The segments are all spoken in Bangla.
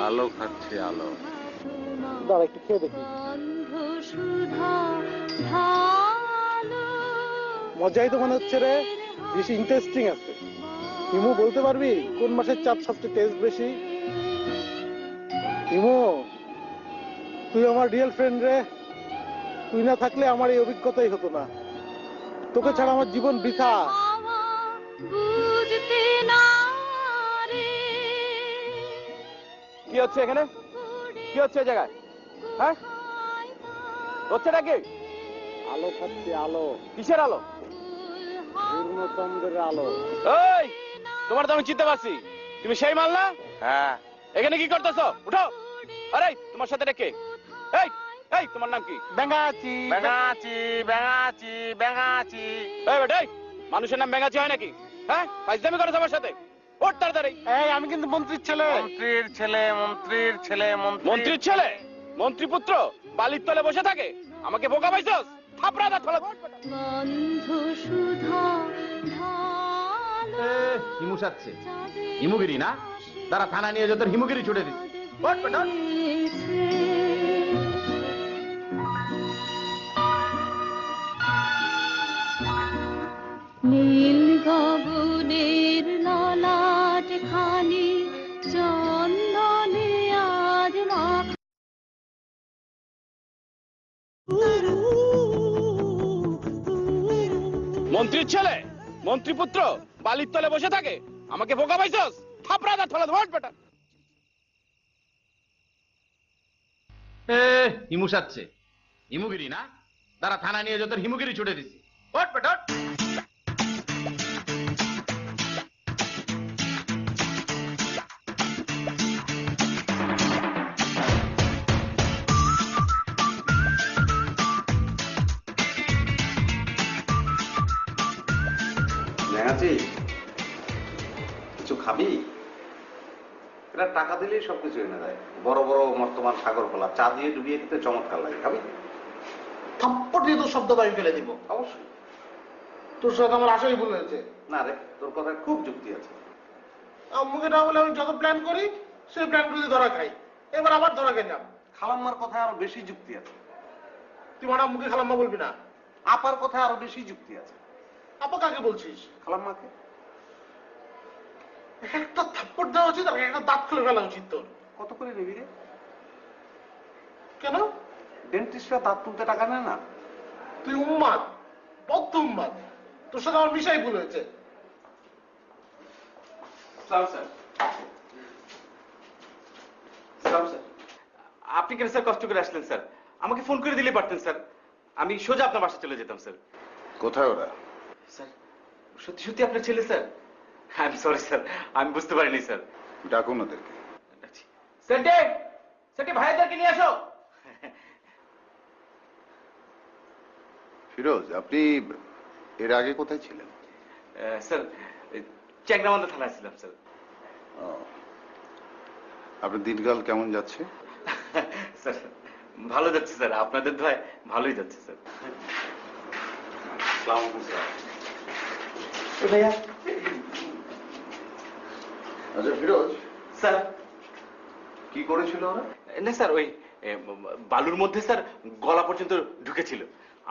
আলো খাচ্ছে আলো। দাঁড়া একটু খেয়ে দেখি। মজাই তো মনে হচ্ছে রে, বেশি ইন্টারেস্টিং আছে। হিমু বলতে পারবি কোন মাসের চাপ সবচেয়ে টেস্ট বেশি? হিমু, তুই আমার রিয়েল ফ্রেন্ড রে। তুই না থাকলে আমার এই অভিজ্ঞতাই হতো না। তোকে ছাড়া আমার জীবন বৃথা। কি হচ্ছে এখানে? কি হচ্ছে এই জায়গায়? হ্যাঁ, হচ্ছেটা কি? আলো খাচ্ছে আলো। কিসের আলো? পূর্ণচন্দ্রের আলো। এই, তোমার তো আমি চিনতে পারছি। তুমি সেই মাল না? হ্যাঁ। এখানে কি করতেছো? উঠো। আরে তোমার সাথে কে? এই এই, তোমার নাম কি? ব্যাঙাচি। ব্যাঙাচি ব্যাঙাচি ব্যাঙাচি। এই বেটা, মানুষের নাম ব্যাঙাচি হয় নাকি? হ্যাঁ, ফাইজলামি করো আমার সাথে। ওঠ তাড়াতাড়ি। এই আমি কিন্তু মন্ত্রীর ছেলে। মন্ত্রীর ছেলে মন্ত্রীর ছেলে মন্ত্রীর ছেলে? মন্ত্রীপুত্র বালির তলে বসে থাকে? আমাকে বোকা পাইছস? থাপড়া দাঁত ফেলা। হিমু সাচ্ছে হিমুগিরি না, তারা থানা নিয়ে যত হিমুগিরি ছুটে দিচ্ছে। নীল গগনের ললাট খানি চন্দনে আজ মাখা। মন্ত্রীর ছেলে মন্ত্রীপুত্র বালির তলে বসে থাকে? আমাকে বোকা পাইছস? থাপড়া দাঁত ফেলা। ওঠ বেটা। হিমু সাচ্ছে হিমুগিরি না, তারা থানা নিয়ে যত হিমুগিরি ছুটে দিচ্ছে। ব্যাঙাচি, কিছু খাবি? এটা টাকা দিলেই সবকিছু এনে দেয়। বড় বড় মর্তমান সাগর ফলা চা দিয়ে ডুবিয়ে খেতে চমৎকার লাগে। খাবি? থাপ্পড় দিয়ে তোর শব্দ বাড়ি ফেলে দিব। অবশ্যই। তোর সাথে আমার আশাই ভুল হয়েছে। না রে, তোর কথায় খুব যুক্তি আছে। আম্মুকে না বলে আমি যত প্ল্যান করি সেই প্ল্যানগুলি ধরা খাই। এবার আবার ধরা খেলাম। খালাম্মার কথায় আরো বেশি যুক্তি আছে। তুই মানে আম্মুকে খালাম্মা বলবি না? আপার কথায় আরো বেশি যুক্তি আছে। আপা কাকে বলছিস? খালাম্মাকে। একটা থাপ্পড় দেওয়া উচিত আর একটা দাঁত খুলে ফেলা উচিত তোর। কত করে নিবি রে? কেন? ডেন্টিস্টরা দাঁত তুলতে টাকা নেয় না? তুই উম্মাদ, বদ্ধ উম্মাদ। তোর সাথে আমার মিশাই ভুল হয়েছে। আপনি কেন স্যার কষ্ট করে আসলেন স্যার? আমাকে ফোন করে দিলে পারতেন স্যার। আমি সোজা আপনার বাসায় চলে যেতাম স্যার। কোথায় ওরা? স্যার, সত্যি সত্যি আপনার ছেলে sir? I am sorry sir, আমি বুঝতে পারিনি স্যার। ডাকুন ওদেরকে। সেন্টে সেন্টে ভাইদেরকে নিয়ে আসো। ফিরোজ, আপনি এর আগে কোথায় ছিলেন? স্যার, চ্যাংরামান্দা থানায় ছিলাম স্যার। আপনার দিনকাল কেমন যাচ্ছে? স্যার ভালো যাচ্ছে স্যার, আপনাদের দয়ায় ভালোই যাচ্ছে স্যার। আচ্ছা ফিরোজ, স্যার কি করেছিল ওরা? না স্যার, ওই বালুর মধ্যে স্যার গলা পর্যন্ত ঢুকেছিল।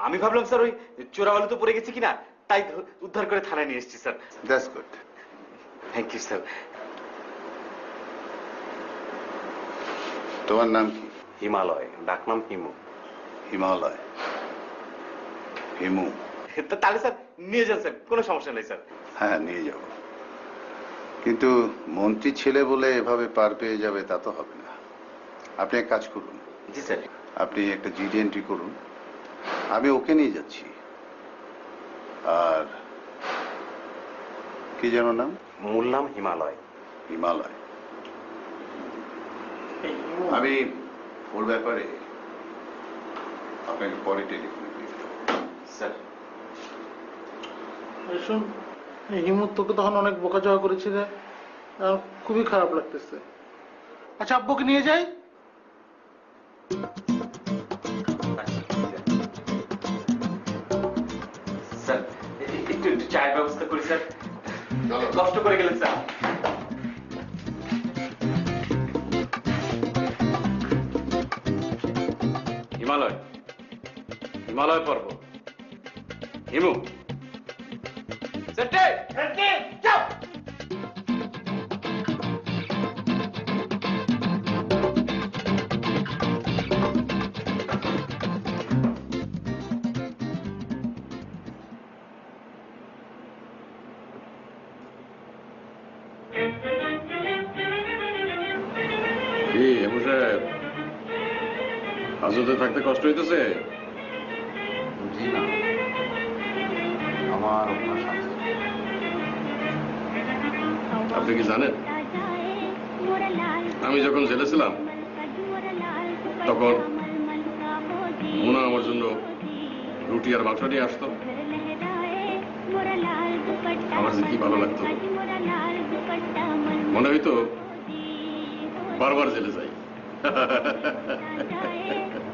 আমি ভাবলাম স্যার ওই চোরা বালু তো পড়ে গেছে কিনা, তাই উদ্ধার করে থানায় নিয়ে এসেছি sir. That's good. Thank you sir. তোমার নাম কি? হিমালয়, ডাকনাম হিমু। হিমালয়, হিমু। তাহলে স্যার নিয়ে যান স্যার, কোনো সমস্যা নেই স্যার। হ্যাঁ, নিয়ে যাব, কিন্তু মন্ত্রী ছেলে বলে এভাবে পার পেয়ে যাবে তা তো হবে না। আপনি এক কাজ করুন। জি স্যার। আপনি একটা জিডি এন্ট্রি করুন, আমি ওকে নিয়ে যাচ্ছি। আর কি যেন নাম? মূল নাম হিমালয়। হিমালয়। আমি ওর ব্যাপারে আপনাকে পরে টেলিফোন দিই স্যার। শুন, হিমুর তোকে তখন অনেক বোকাচোকা করেছিল, খুবই খারাপ লাগতেছে। আচ্ছা আব্বুকে নিয়ে যাই। স্যার একটু একটু চায়ের ব্যবস্থা করি স্যার, কষ্ট করে গেলেন স্যার। হিমালয়, হিমালয় পর্বত, হিমু। সেটে, সেটে, যাও। কি হেমু সাহেব, হাজতে থাকতে কষ্ট হইতেছে? জি না, আমার অভ্যাস আছে। আপনি কি জানেন, আমি যখন জেলে ছিলাম তখন মোনা আমার জন্য রুটি আর মাংস নিয়ে আসতো। আমার যে কি ভালো লাগতো, মনে হইতো বারবার জেলে যাই।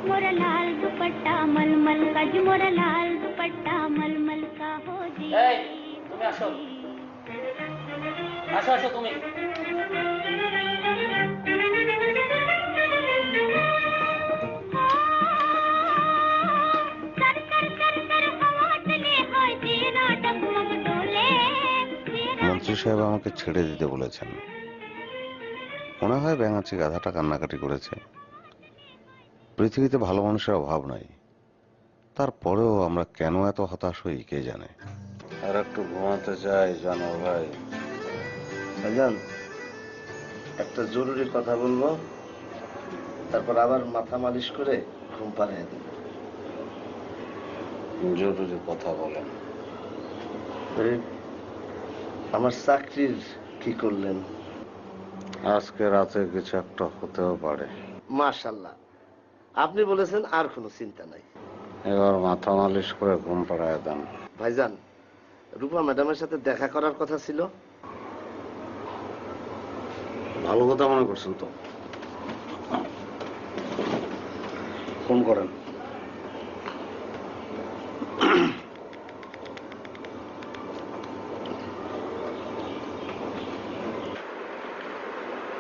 मोरा लाल दुपट्टा मलमल का जी, मोरा लाल दुपट्टा मलमल का हो जी। এই তুমি আসো, আসো আসো তুমি। कर कर कर कर हवा चले হয় तेरा डगमग डोले। মন্ত্রী সাহেব আমাকে ছেড়ে দিতে বলেছেন। মনে হয় ব্যাঙাচি গাধাটা কান্নাকাটি করেছে। পৃথিবীতে ভালো মানুষের অভাব নাই, তারপরেও আমরা কেন এত হতাশ হই কে জানে। আর একটু ঘুমাতে চাই জানো ভাই। ভাইজান, একটা জরুরি কথা বলবো, তারপর আবার মাথা মালিশ করে ঘুম পাড়িয়ে দেব। জরুরি কথা বলেন। এই, আমার চাকরির কি করলেন? আজকে রাতে কিছু একটা হতেও পারে। মাশাআল্লাহ, আপনি বলেছেন আর কোনো চিন্তা নাই। এবার মাথা মালিশ করে ঘুম পাড়ায় দেন। ভাইজান, রূপা ম্যাডামের সাথে দেখা করার কথা ছিল। ভালো কথা মনে করছেন তো, ফোন করেন।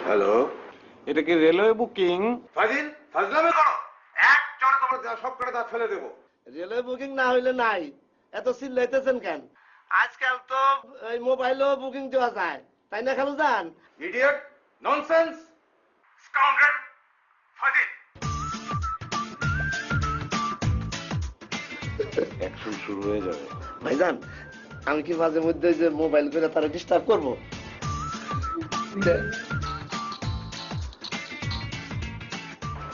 হ্যালো, এটা কি রেলওয়ে বুকিং? ফাজিল, ফাজলামি করো। এক চড়ে তোমার সব করে দাঁত ফেলে দেবো। রেলওয়ে বুকিং না হইলে নাই, এত চিল্লাইতেছেন কেন? আজকাল তো এই মোবাইলেও বুকিং দেওয়া যায়, তাই না খালু যান? ইডিয়ট, ননসেন্স, স্কাউন্ডার, ফাজিল। অ্যাকশন শুরু হয়ে যাবে। ভাইজান, আমি কি মাঝে মধ্যে যে মোবাইল করে তারা ডিস্টার্ব করবো?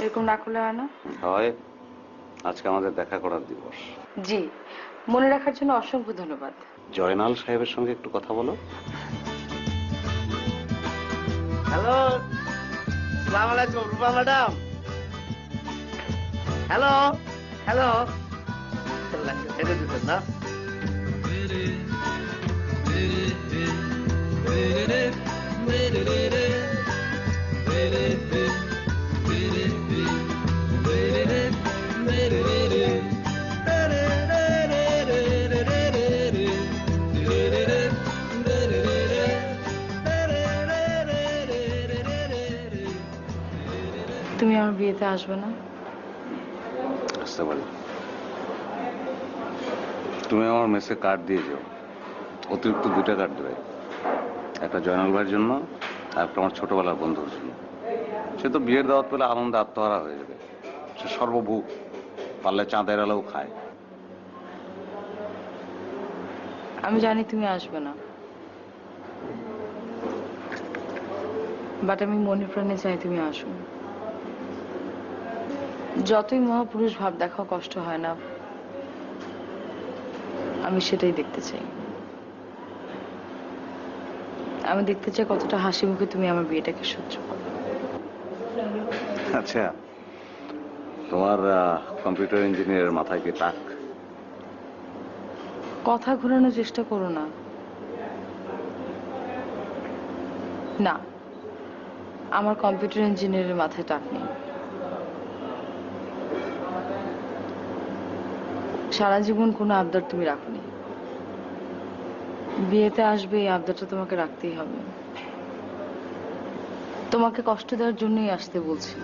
এরকম না করলে হয় না? হয়, আজকে আমাদের দেখা করার দিবস। জি, মনে রাখার জন্য অসংখ্য ধন্যবাদ। জয়নাল সাহেবের সঙ্গে একটু কথা বলো। হ্যালো, সালাম আলাইকুম রূপা ম্যাডাম। হ্যালো হ্যালো, এটা দিতেন না? তুমি আমার বিয়েতে আসবে না? আসতে পারি। তুমি আমার মেসে কার্ড দিয়ে যাও, অতিরিক্ত 2টা কার্ড দেবে। একটা জয়নাল ভাইয়ের জন্য আর একটা আমার ছোটবেলার বন্ধুর জন্য। সে তো বিয়ের দাওয়াত পেলে আনন্দে আত্মহারা হয়ে যাবে। সে সর্বভূক, পারলে চাঁদের আলোও খায়। আমি জানি তুমি আসবে না, বাট আমি মনে প্রাণে চাই তুমি আসো। যতই মহাপুরুষ ভাব দেখাও কষ্ট হয় না, আমি সেটাই দেখতে চাই। আমি দেখতে চাই কতটা হাসি মুখে তুমি আমার বিয়েটাকে সহ্য করো। আচ্ছা, তোমার কম্পিউটার ইঞ্জিনিয়ারের মাথায় কি টাক? কথা ঘোরানোর চেষ্টা করো না। না, আমার কম্পিউটার ইঞ্জিনিয়ারের মাথায় টাক নেই। সারা জীবন কোনো আবদার তুমি রাখোনি, বিয়েতে আসবে এই আবদারটা তোমাকে রাখতেই হবে। তোমাকে কষ্ট দেওয়ার জন্যই আসতে বলছি।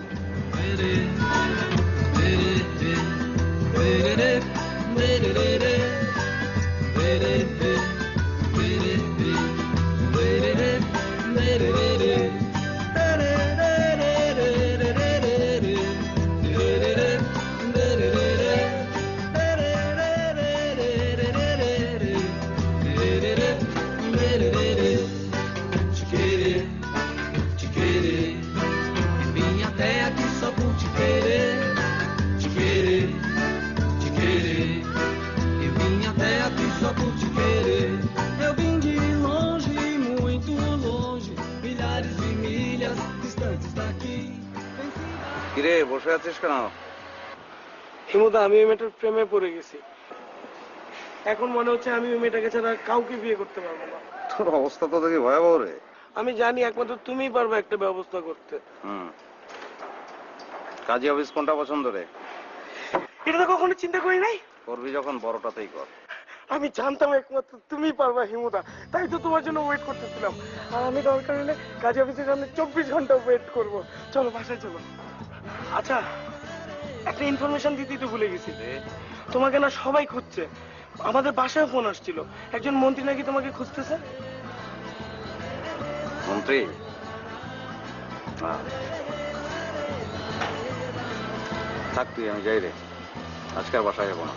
বসে আছিস কেন? হিমুদা, আমি ওই মেয়েটার প্রেমে পড়ে গেছি। এখন মনে হচ্ছে আমি ওই মেয়েটাকে ছাড়া কাউকে বিয়ে করতে পারবো না। তোর অবস্থা তো দেখি ভয়াবহ রে। আমি জানি একমাত্র তুমিই পারবে একটা ব্যবস্থা করতে। কাজী অফিস কোনটা পছন্দ রে? এটা তো কখনো চিন্তা করি নাই। করবি যখন বড়টাতেই কর। আমি জানতাম একমাত্র তুমিই পারবা হিমুদা, তাই তো তোমার জন্য ওয়েট করতেছিলাম। আর আমি দরকার হলে কাজী অফিসের সামনে 24 ঘন্টা ওয়েট করব। চলো বাসায় চলো। আচ্ছা, একটা ইনফরমেশন দিতেই তো ভুলে গেছি। তোমাকে না সবাই খুঁজছে। আমাদের বাসায় ফোন আসছিল, একজন মন্ত্রী নাকি তোমাকে খুঁজতেছে। মন্ত্রী? থাক তুই, আমি যাই রে, আজকাল বাসায় যাবো না।